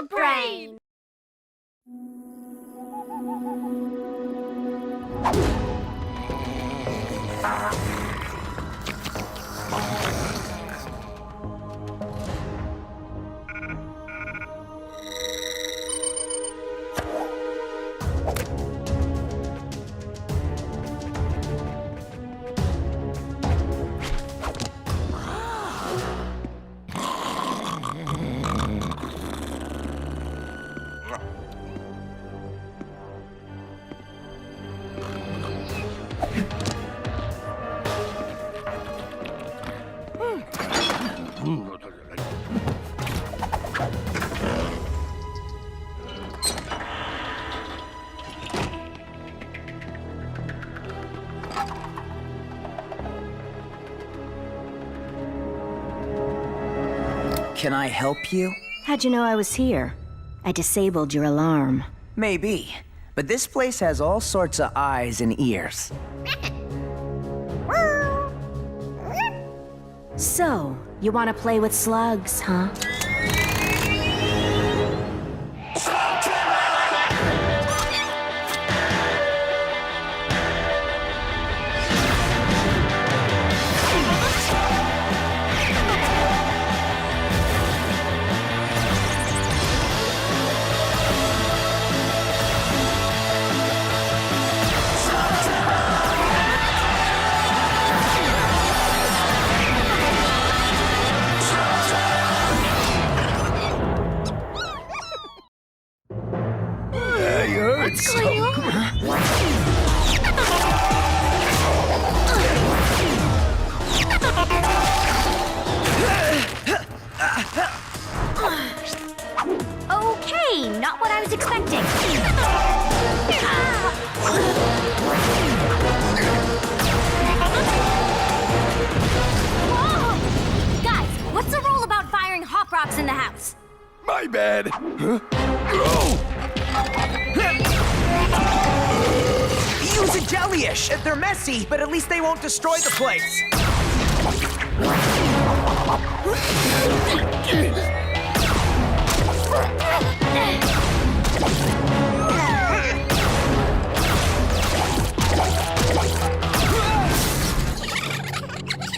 WildBrain! Can I help you? How'd you know I was here? I disabled your alarm. Maybe. But this place has all sorts of eyes and ears. So, you want to play with slugs, huh? What's going on? Okay, not what I was expecting. Whoa! Guys, what's the rule about firing hop rocks in the house? My bad. Huh? Oh! Use a jellyish! They're messy, but at least they won't destroy the place.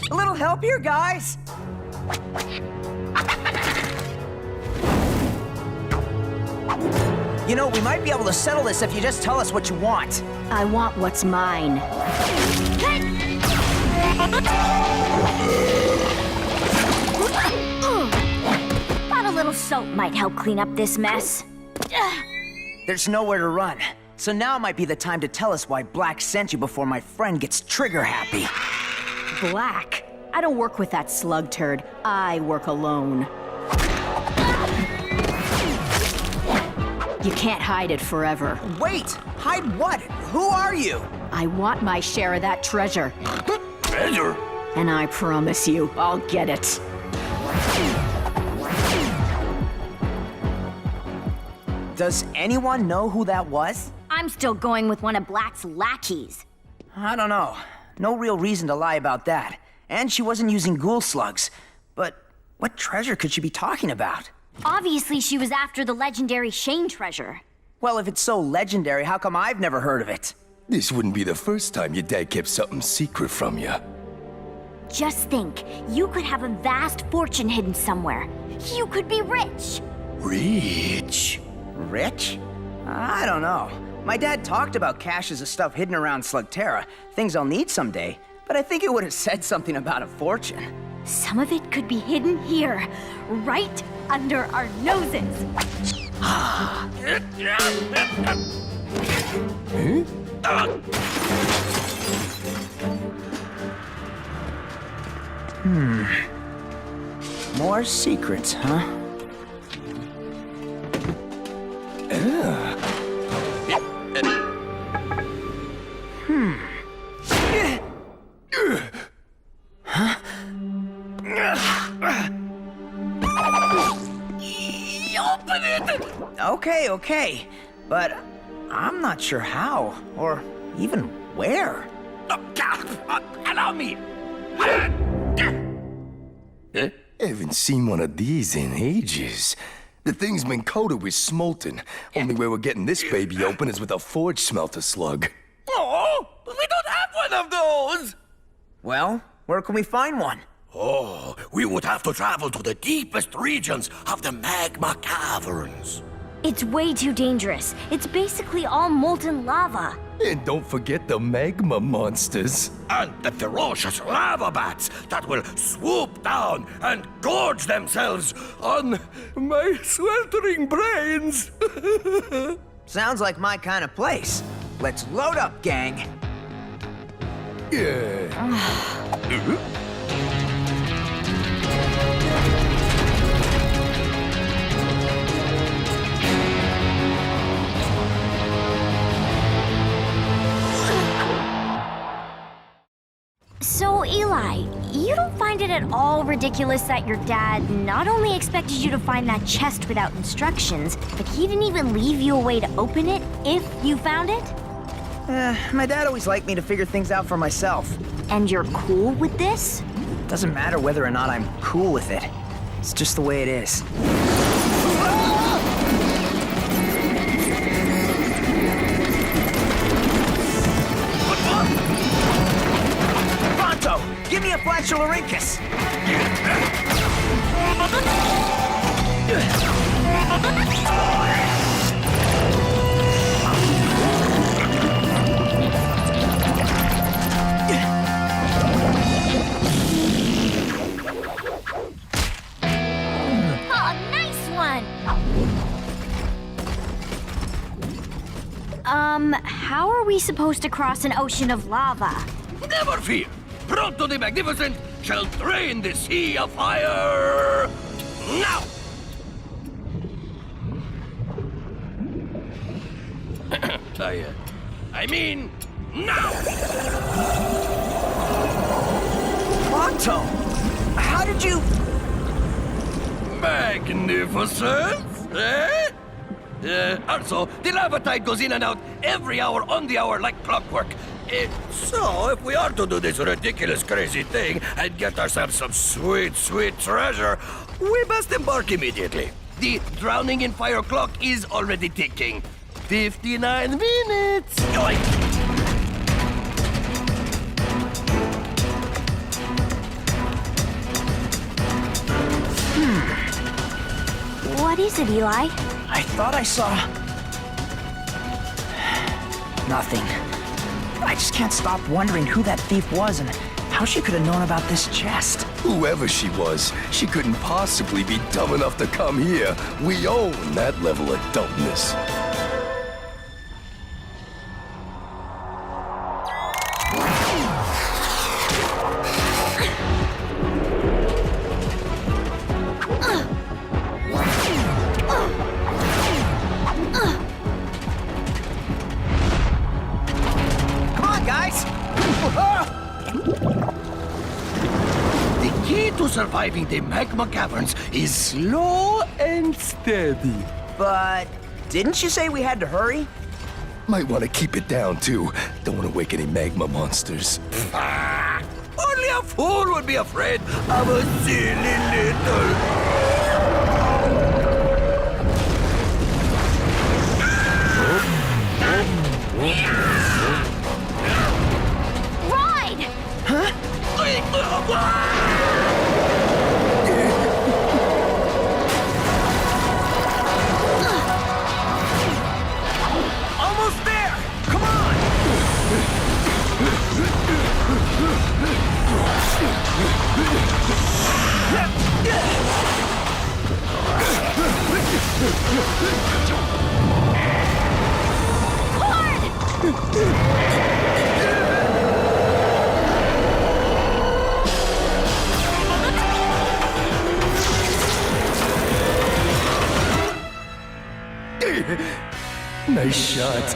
A little help here, guys. You know, we might be able to settle this if you just tell us what you want. I want what's mine. Thought a little soap might help clean up this mess. There's nowhere to run. So now might be the time to tell us why Blakk sent you before my friend gets trigger happy. Blakk. I don't work with that slug turd. I work alone. You can't hide it forever. Wait! Hide what? Who are you? I want my share of that treasure. Treasure? And I promise you, I'll get it. Does anyone know who that was? I'm still going with one of Black's lackeys. I don't know. No real reason to lie about that. And she wasn't using ghoul slugs. But what treasure could she be talking about? Obviously, she was after the legendary Shane treasure. Well, if it's so legendary, how come I've never heard of it? This wouldn't be the first time your dad kept something secret from you. Just think, you could have a vast fortune hidden somewhere. You could be rich. Rich? Rich? I don't know. My dad talked about caches of stuff hidden around Slugterra, things I'll need someday, but I think it would have said something about a fortune. Some of it could be hidden here, right under our noses. Huh? More secrets, huh? Open it! Okay, but I'm not sure how, or even where. Allow me! Haven't seen one of these in ages. The thing's been coated with smolten. Only way we're getting this baby open is with a forge smelter slug. Oh, we don't have one of those! Well, where can we find one? Oh, we would have to travel to the deepest regions of the magma caverns. It's way too dangerous. It's basically all molten lava. And don't forget the magma monsters. And the ferocious lava bats that will swoop down and gorge themselves on my sweltering brains. Sounds like my kind of place. Let's load up, gang. Yeah. So, Eli, you don't find it at all ridiculous that your dad not only expected you to find that chest without instructions, but he didn't even leave you a way to open it if you found it? My dad always liked me to figure things out for myself. And you're cool with this? Doesn't matter whether or not I'm cool with it. It's just the way it is. Pronto! Give me a flatularincus! How are we supposed to cross an ocean of lava? Never fear! Pronto the Magnificent shall drain the sea of fire now! I mean, now! Pronto! How did you... Magnificent, eh? Also, the lava tide goes in and out every hour on the hour like clockwork. So, if we are to do this ridiculous, crazy thing and get ourselves some sweet, sweet treasure, we must embark immediately. The drowning in fire clock is already ticking. 59 minutes. Yoink. What is it, Eli? I thought I saw... nothing. I just can't stop wondering who that thief was and how she could have known about this chest. Whoever she was, she couldn't possibly be dumb enough to come here. We own that level of dumbness. Surviving the magma caverns is slow and steady. But didn't you say we had to hurry? Might want to keep it down, too. Don't want to wake any magma monsters. Only a fool would be afraid of a silly little... Ride! Huh? Almost there! Come on! Nice shot.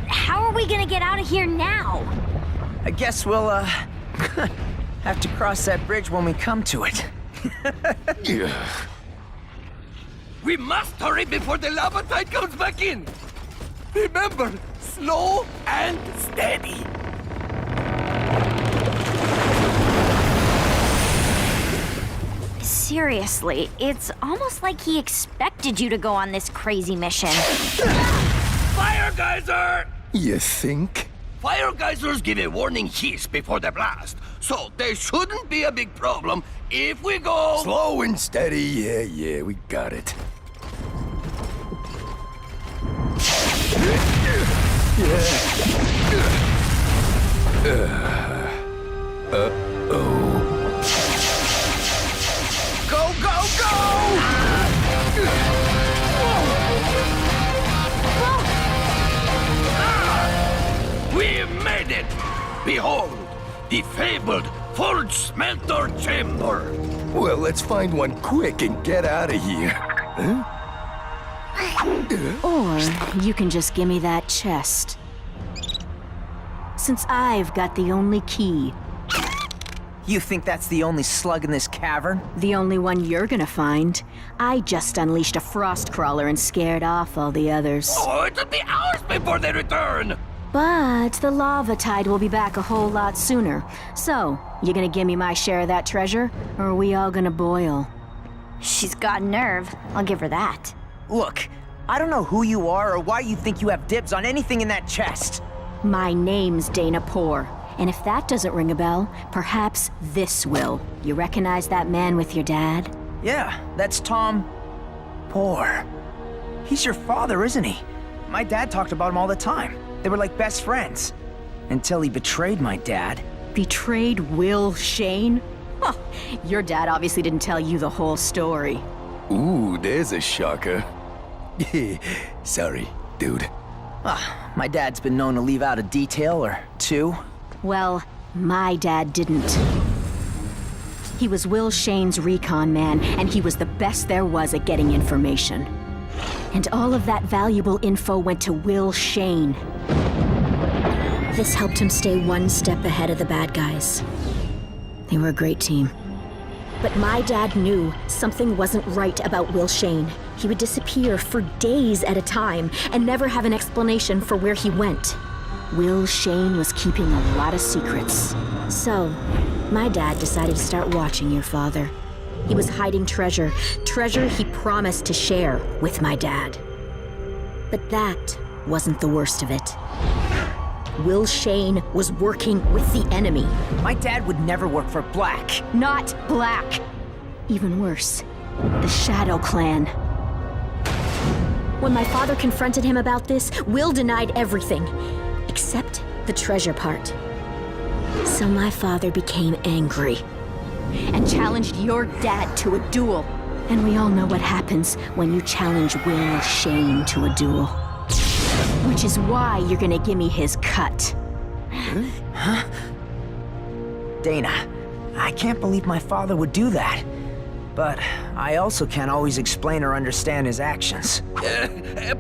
How are we gonna get out of here now? I guess we'll, have to cross that bridge when we come to it. We must hurry before the lava tide comes back in. Remember, slow and steady. seriously, it's almost like he expected you to go on this crazy mission. Fire geyser! You think? Fire geysers give a warning hiss before the blast, so there shouldn't be a big problem if we go... Slow and steady, yeah, we got it. Go, go, go! We made it! Behold, the fabled forged smelter chamber. Well, let's find one quick and get out of here. Huh? Or you can just give me that chest. Since I've got the only key, You think that's the only slug in this cavern? the only one you're gonna find. I just unleashed a frost crawler and scared off all the others. Oh, it'll be hours before they return. But the lava tide will be back a whole lot sooner. So, you gonna give me my share of that treasure, or are we all gonna boil? She's got nerve. I'll give her that. Look, I don't know who you are or why you think you have dibs on anything in that chest. My name's Dana Poor, and if that doesn't ring a bell, perhaps this will. You recognize that man with your dad? Yeah, that's Tom Poor. He's your father, isn't he? My dad talked about him all the time. They were like best friends. Until he betrayed my dad. Betrayed Will Shane? Huh, your dad obviously didn't tell you the whole story. Ooh, there's a shocker. Sorry, dude. My dad's been known to leave out a detail or two. Well, my dad didn't. He was Will Shane's recon man, and he was the best there was at getting information. And all of that valuable info went to Will Shane. This helped him stay one step ahead of the bad guys. They were a great team. But my dad knew something wasn't right about Will Shane. He would disappear for days at a time and never have an explanation for where he went. Will Shane was keeping a lot of secrets. So, my dad decided to start watching your father. He was hiding treasure he promised to share with my dad. But that wasn't the worst of it. Will Shane was working with the enemy. My dad would never work for Blakk. Not Blakk. Even worse, the Shadow Clan. When my father confronted him about this, Will denied everything, except the treasure part. So my father became angry and challenged your dad to a duel. And we all know what happens when you challenge Will Shane to a duel. Which is why you're gonna give me his cut. Huh? Dana, I can't believe my father would do that. But I also can't always explain or understand his actions.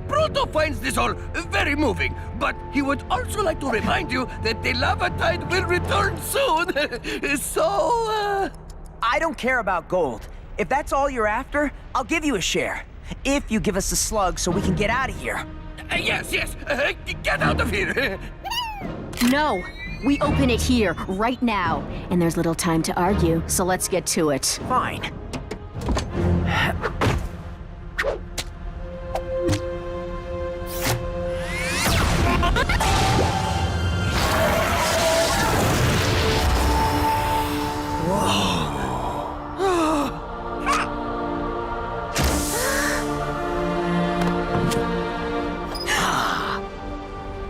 Proto finds this all very moving, but he would also like to remind you that the lava tide will return soon. So, I don't care about gold. If that's all you're after, I'll give you a share. If you give us the slug so we can get out of here. Yes, get out of here. No! We open it here, right now. And there's little time to argue, so let's get to it. Fine.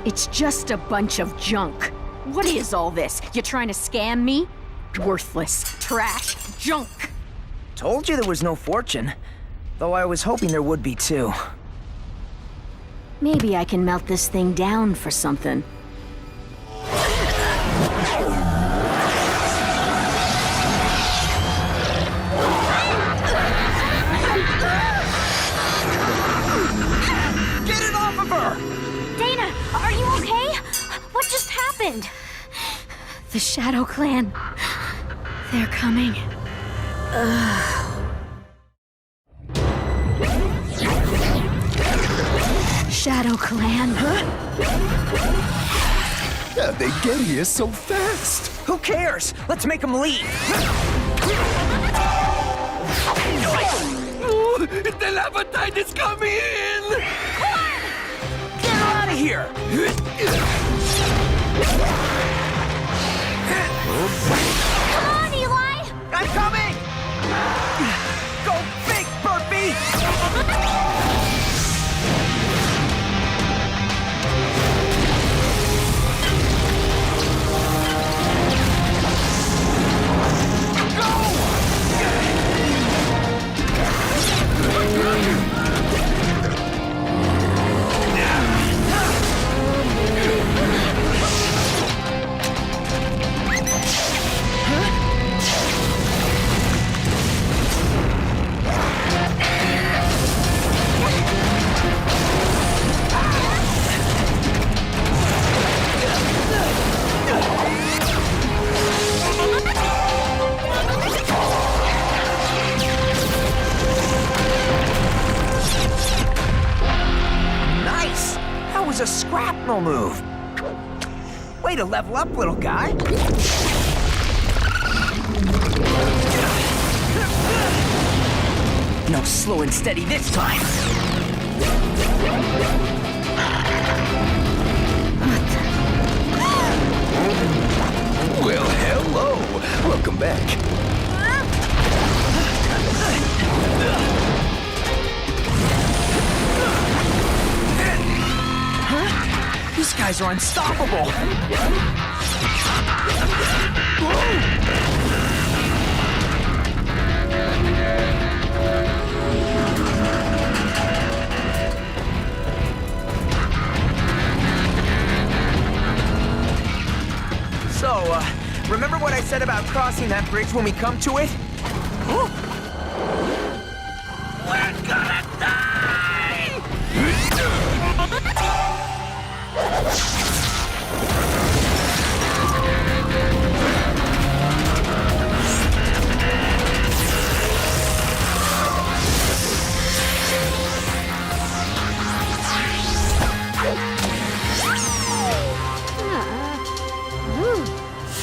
It's just a bunch of junk. What is all this? You trying to scam me? Worthless, trash, junk. Told you there was no fortune. Though I was hoping there would be too. Maybe I can melt this thing down for something. Get it off of her! Dana, are you okay? What just happened? The Shadow Clan. They're coming. Shadow Clan, huh? How'd they get here so fast? Who cares? Let's make them leave. Levantine is coming in! Get her out of here! Come on, Eli! I'm coming! Go big, Burpee! Nice! That was a scrapnel move. Way to level up, little guy. No slow and steady this time. Well, hello. Welcome back. These guys are unstoppable. So, remember what I said about crossing that bridge when we come to it? We're gonna die!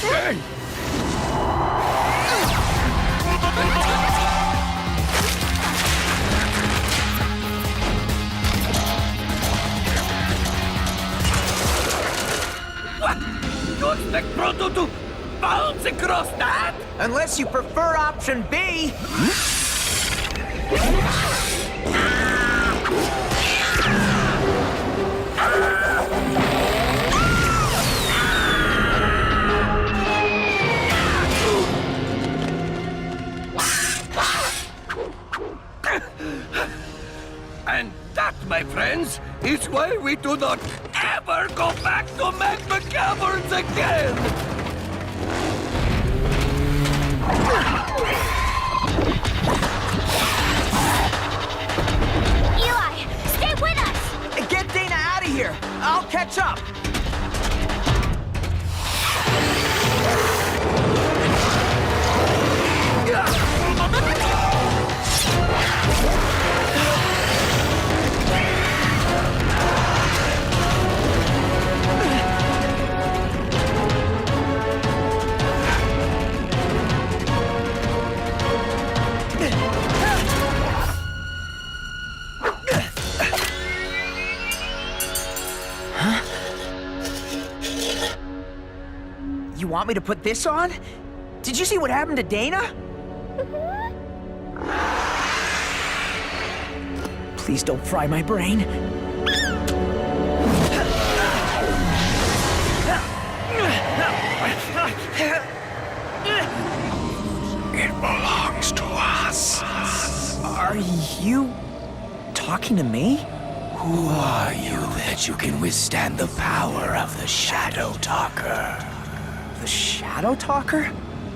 Hey! What? You expect Proto to bounce across that? Unless you prefer option B. And that, my friends, is why we do not ever go back to magma caverns again! Eli, stay with us! Get Dana out of here. I'll catch up. You want me to put this on? Did you see what happened to Dana? Please don't fry my brain. It belongs to us. Are you talking to me? Who are you that you can withstand the power of the Shadow Talker? The Shadow Talker?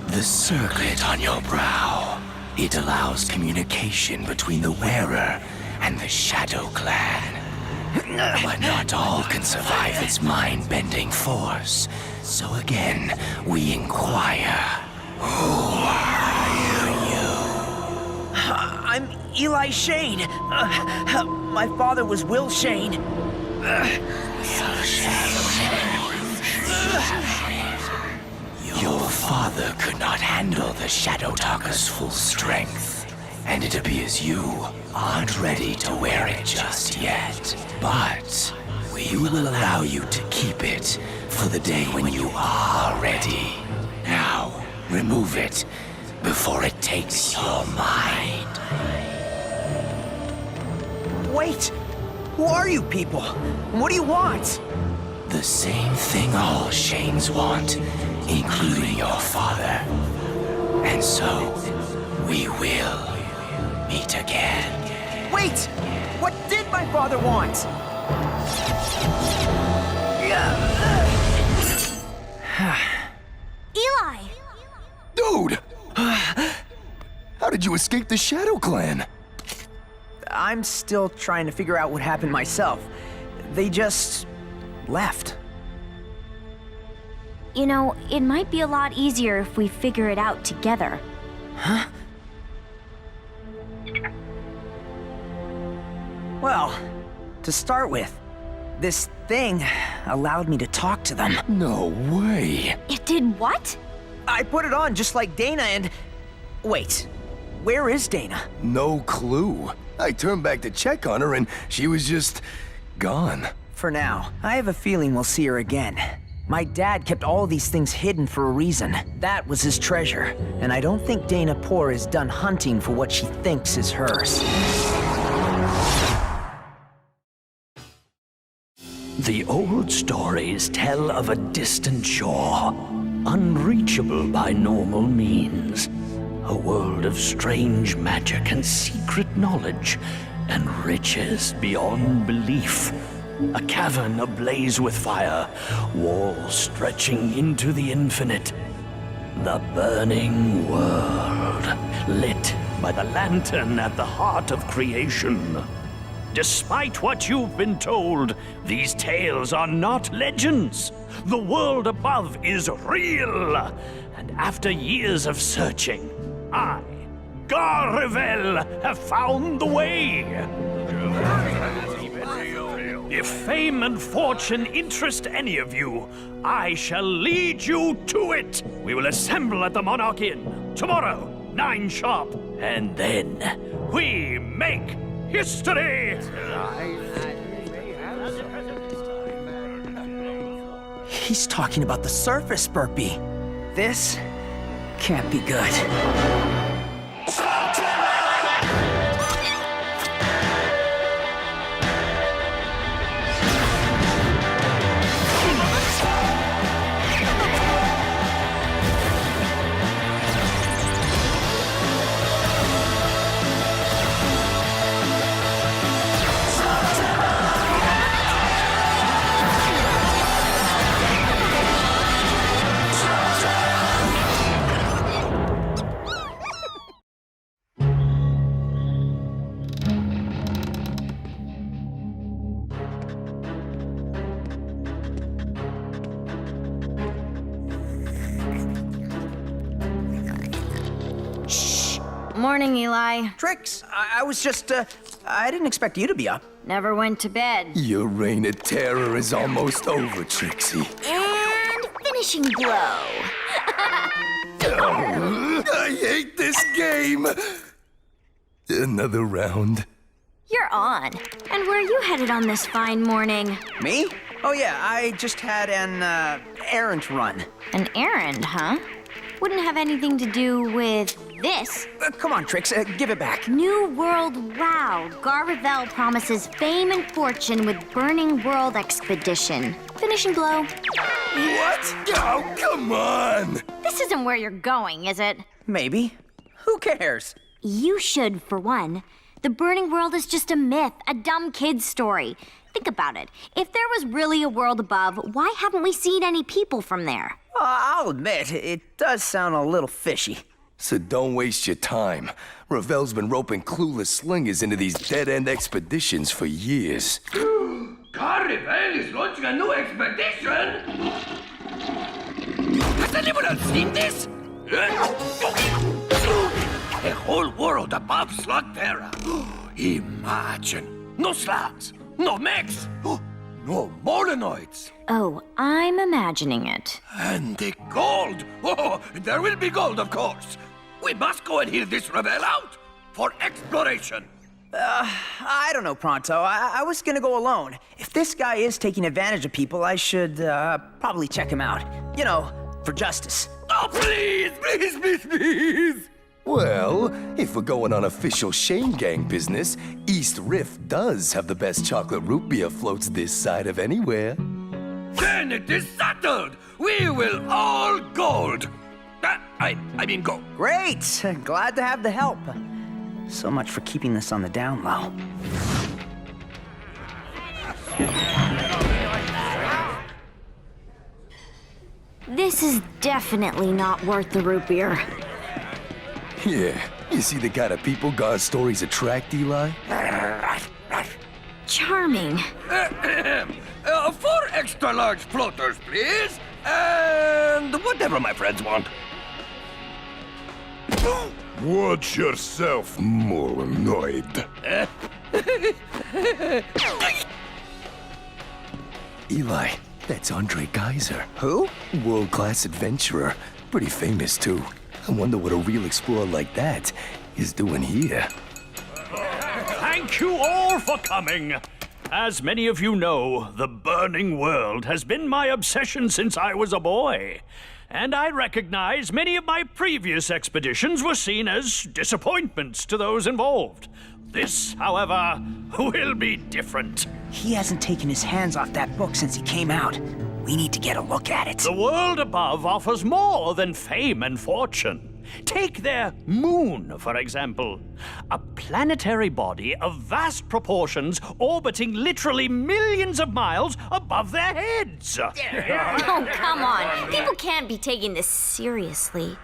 The circlet on your brow. It allows communication between the wearer and the Shadow Clan. But not all can survive its mind-bending force. So again, we inquire. Who are you? I'm Eli Shane. My father was Will Shane. Your father could not handle the Shadow Talker's full strength, and it appears you aren't ready to wear it just yet. But we will allow you to keep it for the day when you are ready. Now, remove it before it takes your mind. Wait! Who are you people? What do you want? The same thing all Shanes want, including your father. And so, we will meet again. Wait! What did my father want? Eli! Dude! How did you escape the Shadow Clan? I'm still trying to figure out what happened myself. They just left. You know, it might be a lot easier if we figure it out together. Huh? Well, to start with, this thing allowed me to talk to them. No way. It did what? I put it on just like Dana and... Wait, where is Dana? No clue. I turned back to check on her and she was just gone. For now, I have a feeling we'll see her again. My dad kept all these things hidden for a reason. That was his treasure, and I don't think Dana Poor is done hunting for what she thinks is hers. The old stories tell of a distant shore, unreachable by normal means. A world of strange magic and secret knowledge, and riches beyond belief. A cavern ablaze with fire, walls stretching into the infinite. The burning world, lit by the lantern at the heart of creation. Despite what you've been told, these tales are not legends. The world above is real. And after years of searching, I, Gar Ravel, have found the way. If fame and fortune interest any of you, I shall lead you to it. We will assemble at the Monarch Inn tomorrow, 9 sharp, and then we make history! He's talking about the surface, Burpee. This can't be good. Morning, Eli. Trix, I was just, I didn't expect you to be up. Never went to bed. Your reign of terror is almost over, Trixie. And finishing blow. I hate this game! Another round. You're on. And where are you headed on this fine morning? Me? Oh yeah, I just had an, errand to run. An errand, huh? Wouldn't have anything to do with this. Come on, Trix, give it back. New World Wow. Gar Ravel promises fame and fortune with Burning World Expedition. Finishing blow. What? Oh, come on! This isn't where you're going, is it? Maybe. Who cares? You should, for one. The Burning World is just a myth, a dumb kid's story. Think about it. If there was really a world above, why haven't we seen any people from there? I'll admit, it does sound a little fishy. So don't waste your time. Ravel's been roping clueless slingers into these dead-end expeditions for years. Gar Ravel is launching a new expedition? Has anyone else seen this? A whole world above Slugterra. Imagine. No slugs, no mechs, no molenoids. Oh, I'm imagining it. And the gold. Oh, there will be gold, of course. We must go and heal this Ravel out for exploration. I don't know, Pronto. I was gonna go alone. If this guy is taking advantage of people, I should, probably check him out. You know, for justice. Oh, please, please, please, please! Well, if we're going on official Shane Gang business, East Rift does have the best chocolate root beer floats this side of anywhere. Then it is settled! We will all gold! I mean go. Great! Glad to have the help. So much for keeping this on the down low. This is definitely not worth the root beer. Yeah, you see the kind of people Gar's stories attract, Eli? Charming. 4 extra large floaters, please. And whatever my friends want. Watch yourself, Molenoid. Eli, that's Andre Geyser. Who? World-class adventurer. Pretty famous, too. I wonder what a real explorer like that is doing here. Thank you all for coming. As many of you know, the burning world has been my obsession since I was a boy. And I recognize many of my previous expeditions were seen as disappointments to those involved. This, however, will be different. He hasn't taken his hands off that book since he came out. We need to get a look at it. The world above offers more than fame and fortune. Take their moon, for example. A planetary body of vast proportions orbiting literally millions of miles above their heads. Oh, come on. People can't be taking this seriously.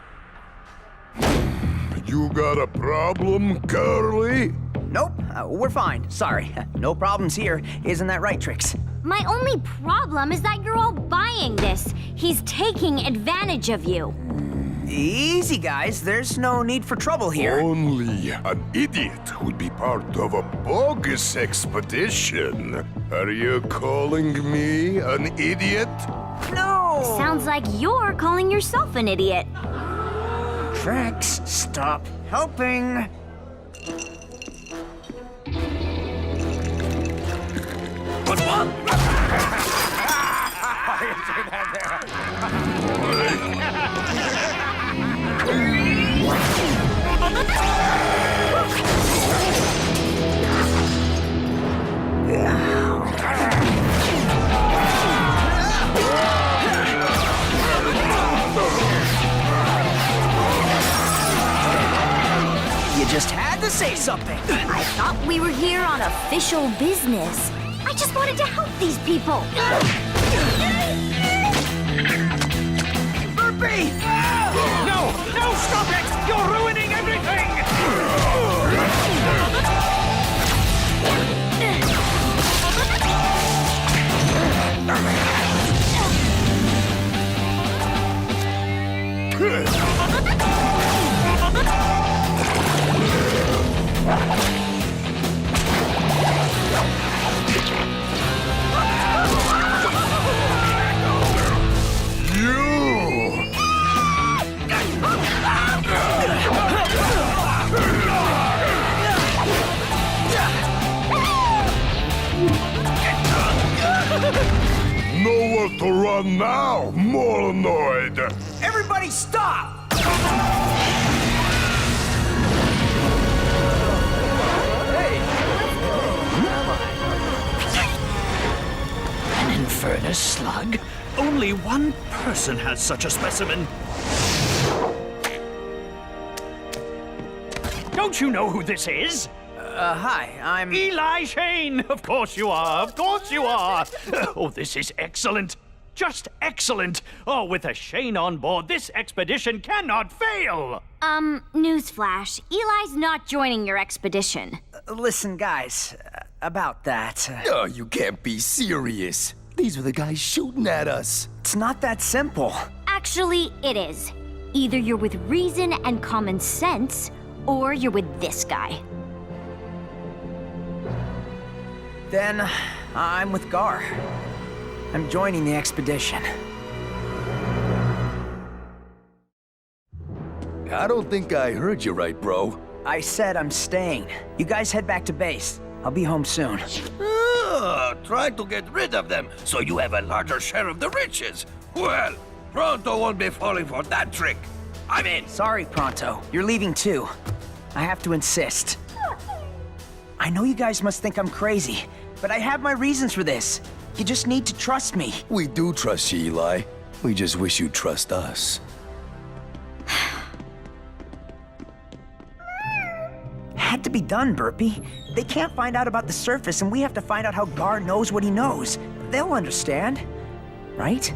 You got a problem, Curly? Nope, we're fine. Sorry. No problems here. Isn't that right, Trix? My only problem is that you're all buying this. He's taking advantage of you. Easy, guys. There's no need for trouble here. Only an idiot would be part of a bogus expedition. Are you calling me an idiot? No! Sounds like you're calling yourself an idiot. Trix, stop helping. What's what? You just had to say something. I thought we were here on official business. I just wanted to help these people. Burpee! No! No, stop it! You're ruining everything! Nowhere to run now, Molenoid! Everybody stop! An infernus slug? Only one person has such a specimen. Don't you know who this is? Hi, I'm... Eli Shane! Of course you are, of course you are! Oh, this is excellent. Just excellent. Oh, with a Shane on board, this expedition cannot fail! Newsflash. Eli's not joining your expedition. Listen, guys, about that. Oh, you can't be serious. These were the guys shooting at us. It's not that simple. Actually, it is. Either you're with reason and common sense, or you're with this guy. Then, I'm with Gar. I'm joining the expedition. I don't think I heard you right, bro. I said I'm staying. You guys head back to base. I'll be home soon. Try to get rid of them so you have a larger share of the riches. Well, Pronto won't be falling for that trick. I'm in. Sorry, Pronto. You're leaving too. I have to insist. I know you guys must think I'm crazy, but I have my reasons for this. You just need to trust me. We do trust you, Eli. We just wish you'd trust us. Had to be done, Burpee. They can't find out about the surface, and we have to find out how Gar knows what he knows. They'll understand, right?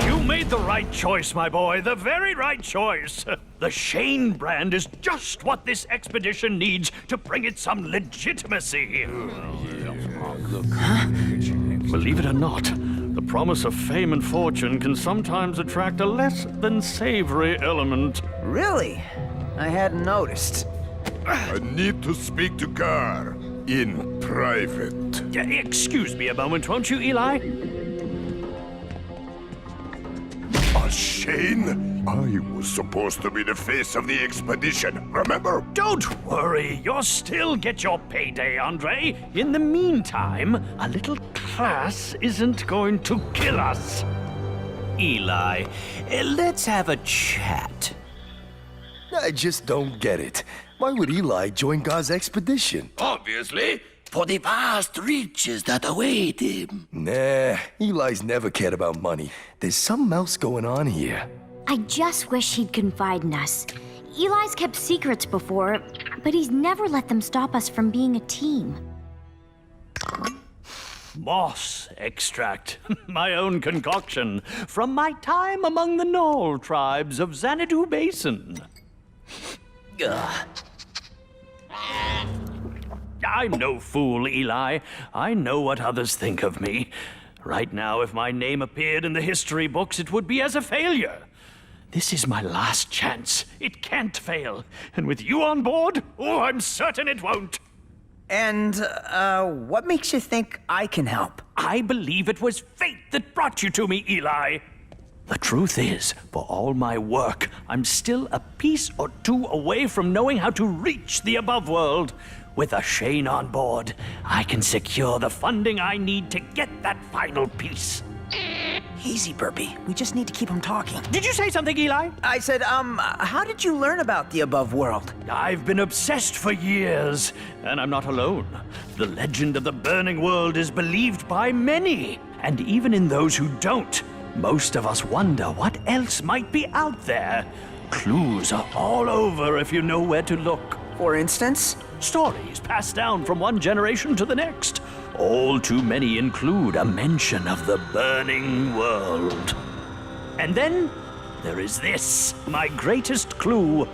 You made the right choice, my boy. The very right choice. The Shane brand is just what this expedition needs to bring it some legitimacy. Believe it or not, the promise of fame and fortune can sometimes attract a less than savory element. Really? I hadn't noticed. I need to speak to Gar in private. Excuse me a moment, won't you, Eli? Shane, I was supposed to be the face of the expedition, remember? Don't worry, you'll still get your payday, Andre. In the meantime, a little class isn't going to kill us. Eli, let's have a chat. I just don't get it. Why would Eli join Gar's expedition? Obviously, for the vast riches that await him. Nah, Eli's never cared about money. There's something else going on here. I just wish he'd confide in us. Eli's kept secrets before, but he's never let them stop us from being a team. Moss extract, my own concoction, from my time among the Knoll tribes of Xanadu Basin. Ugh. I'm no fool, Eli. I know what others think of me. Right now, if my name appeared in the history books, it would be as a failure. This is my last chance. It can't fail. And with you on board, oh, I'm certain it won't. And, what makes you think I can help? I believe it was fate that brought you to me, Eli. The truth is, for all my work, I'm still a piece or two away from knowing how to reach the above world. With a Shane on board, I can secure the funding I need to get that final piece. Easy, Burpee. We just need to keep him talking. Did you say something, Eli? I said, how did you learn about the above world? I've been obsessed for years, and I'm not alone. The legend of the burning world is believed by many, and even in those who don't, most of us wonder what else might be out there. Clues are all over if you know where to look. For instance? Stories passed down from one generation to the next. All too many include a mention of the burning world. And then there is this, my greatest clue.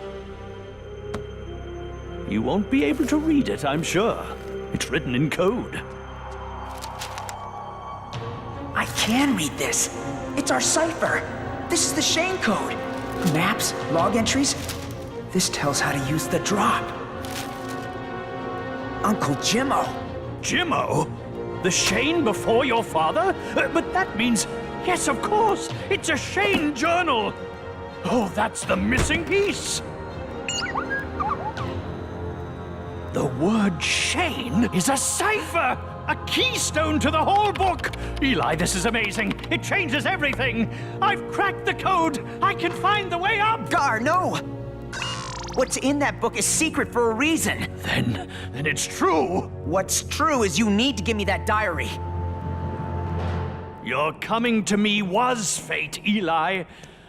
You won't be able to read it, I'm sure. It's written in code. I can read this. It's our cipher. This is the Shane code. Maps, log entries. This tells how to use the drop. Uncle Jimmo. Jimmo? The Shane before your father? But that means, yes, of course, it's a Shane journal. Oh, that's the missing piece. The word Shane is a cipher, a keystone to the whole book. Eli, this is amazing. It changes everything. I've cracked the code. I can find the way up. Gar, no! What's in that book is secret for a reason. Then it's true. What's true is you need to give me that diary. Your coming to me was fate, Eli.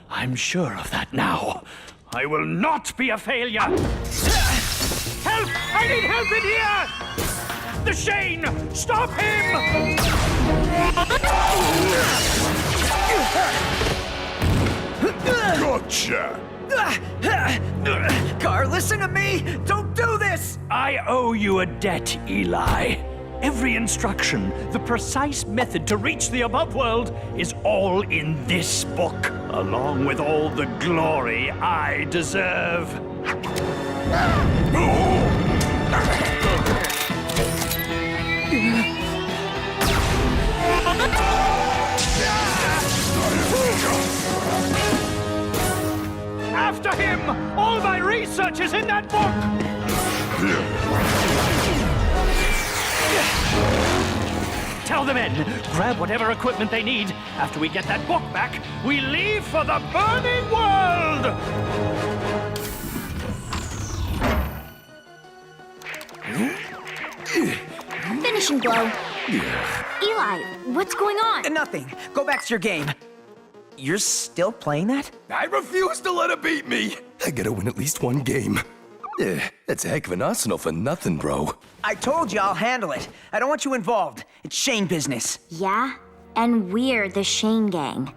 I'm sure of that now. I will not be a failure. Help! I need help in here! The Shane! Stop him! Gotcha! Gar, listen to me! Don't do this! I owe you a debt, Eli. Every instruction, the precise method to reach the above world, is all in this book, along with all the glory I deserve. him! All my research is in that book! Tell the men, grab whatever equipment they need. After we get that book back, we leave for the burning world! Finishing blow. Eli, what's going on? Nothing. Go back to your game. You're still playing that? I refuse to let it beat me. I gotta win at least one game. That's a heck of an arsenal for nothing, bro. I told you I'll handle it. I don't want you involved. It's Shane business. Yeah? And we're the Shane gang.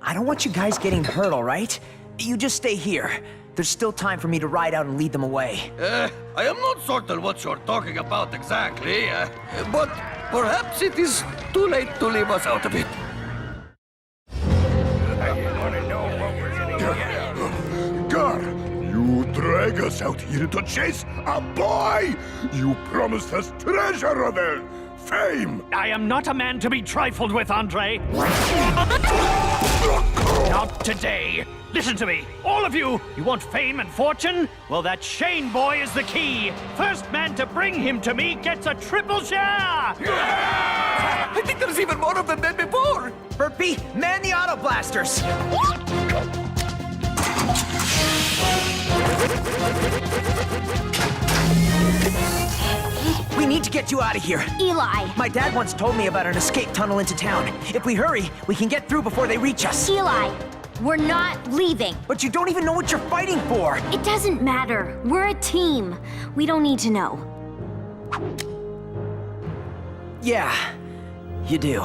I don't want you guys getting hurt, all right? You just stay here. There's still time for me to ride out and lead them away. I am not certain what you're talking about exactly, but perhaps it is too late to leave us out of it. Gar, you drag us out here to chase a boy! You promised us treasure, Ravel! Fame! I am not a man to be trifled with, Andre. Not today. Listen to me, all of you. You want fame and fortune? Well, that Shane boy is the key. First man to bring him to me gets a triple share! I think there's even more of them than before. Burpee, man the auto blasters! We need to get you out of here. Eli! My dad once told me about an escape tunnel into town. If we hurry, we can get through before they reach us. Eli! We're not leaving. But you don't even know what you're fighting for. It doesn't matter. We're a team. We don't need to know. Yeah, you do.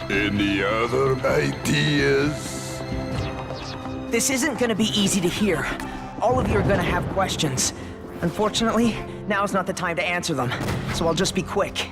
Any other ideas? This isn't gonna be easy to hear. All of you are gonna have questions. Unfortunately, now's not the time to answer them, so I'll just be quick.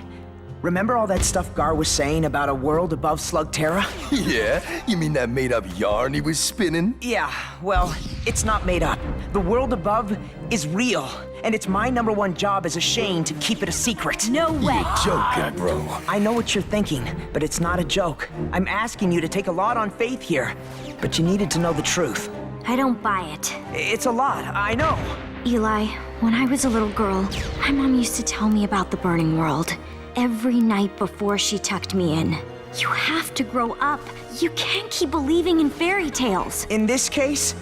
Remember all that stuff Gar was saying about a world above Slugterra? Yeah? You mean that made-up yarn he was spinning? Yeah, well, it's not made up. The world above is real, and it's my #1 job as a Shane to keep it a secret. No way. Joking, bro. I know what you're thinking, but it's not a joke. I'm asking you to take a lot on faith here, but you needed to know the truth. I don't buy it. It's a lot, I know. Eli, when I was a little girl, my mom used to tell me about the burning world. Every night before she tucked me in. You have to grow up. You can't keep believing in fairy tales. In this case,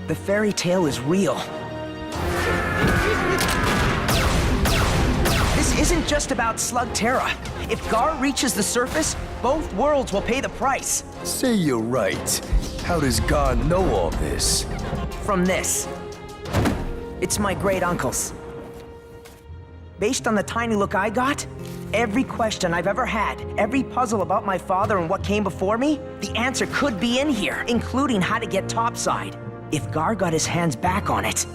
the fairy tale is real. This isn't just about Slugterra. If Gar reaches the surface, both worlds will pay the price. Say you're right. How does Gar know all this? From this. It's my great-uncle's. Based on the tiny look I got, every question I've ever had, every puzzle about my father and what came before me, the answer could be in here, including how to get topside, if Gar got his hands back on it.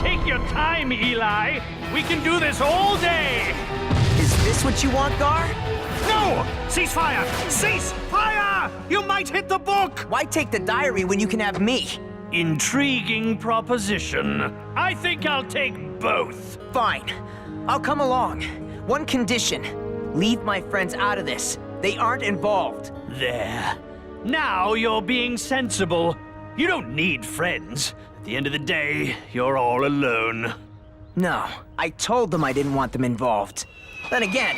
Take your time, Eli. We can do this all day. Is this what you want, Gar? No! Cease fire! Cease fire! You might hit the book! Why take the diary when you can have me? Intriguing proposition. I think I'll take both. Fine. I'll come along. One condition. Leave my friends out of this. They aren't involved. There. Now you're being sensible. You don't need friends. At the end of the day, you're all alone. No, I told them I didn't want them involved. Then again,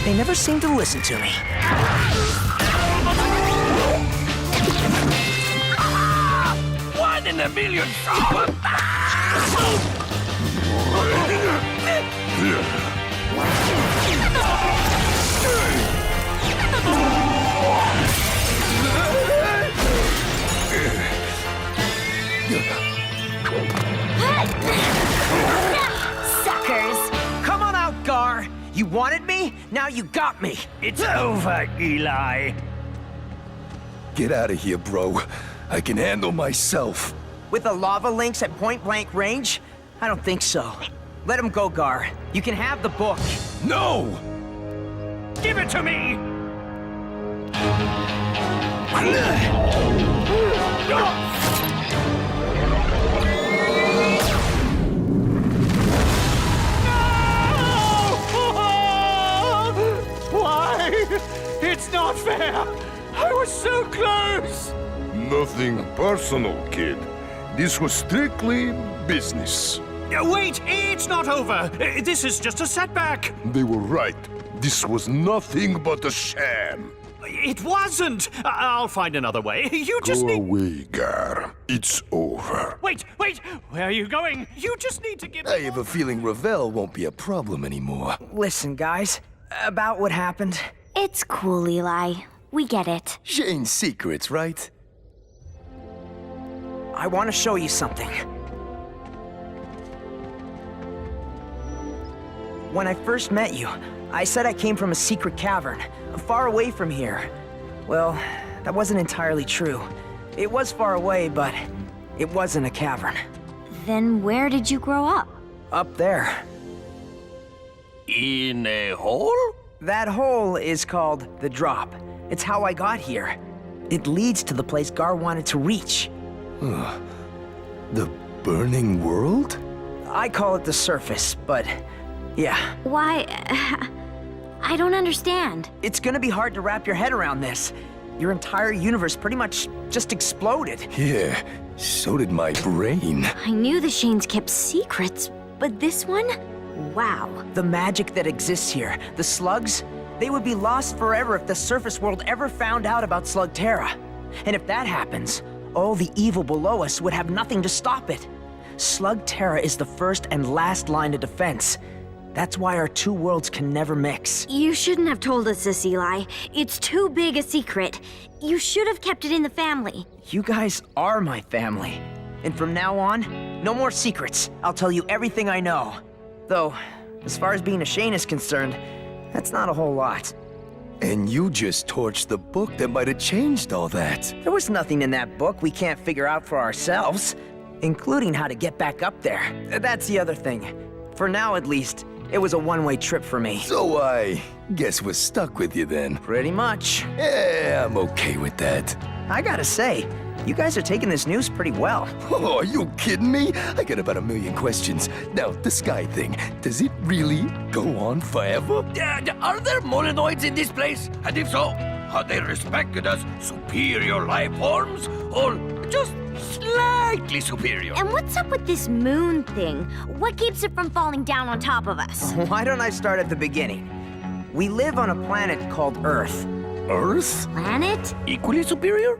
they never seem to listen to me. One in a million. Suckers! Come on out, Gar. You wanted me, now you got me. It's over, Eli. Get out of here, bro. I can handle myself. With the lava links at point-blank range? I don't think so. Let him go, Gar. You can have the book. No! Give it to me! Why? It's not fair! I was so close! Nothing personal, kid. This was strictly business. Wait! It's not over! This is just a setback! They were right. This was nothing but a sham. It wasn't! I'll find another way. You just Go need... away, Gar. It's over. Wait! Where are you going? You just need to give... I have a feeling Ravel won't be a problem anymore. Listen, guys, about what happened. It's cool, Eli. We get it. Shane's secrets, right? I want to show you something. When I first met you, I said I came from a secret cavern, far away from here. Well, that wasn't entirely true. It was far away, but it wasn't a cavern. Then where did you grow up? Up there. In a hole? That hole is called the Drop. It's how I got here. It leads to the place Gar wanted to reach. The burning world? I call it the surface, but yeah. Why? I don't understand. It's gonna be hard to wrap your head around this. Your entire universe pretty much just exploded. Yeah, so did my brain. I knew the Shanes kept secrets, but this one? Wow. The magic that exists here, the slugs, they would be lost forever if the surface world ever found out about Slugterra. And if that happens, all the evil below us would have nothing to stop it. Slugterra is the first and last line of defense. That's why our two worlds can never mix. You shouldn't have told us this, Eli. It's too big a secret. You should have kept it in the family. You guys are my family. And from now on, no more secrets. I'll tell you everything I know. Though, as far as being a Shane is concerned, that's not a whole lot. And you just torched the book that might have changed all that. There was nothing in that book we can't figure out for ourselves, including how to get back up there. That's the other thing. For now, at least, it was a one-way trip for me. So I guess we're stuck with you then. Pretty much. Yeah, I'm okay with that. I gotta say, you guys are taking this news pretty well. Oh, are you kidding me? I got about 1,000,000 questions. Now, the sky thing, does it really go on forever? Are there molenoids in this place? And if so, are they respected as superior life forms? Or just slightly superior? And what's up with this moon thing? What keeps it from falling down on top of us? Why don't I start at the beginning? We live on a planet called Earth. Earth? Planet? Equally superior?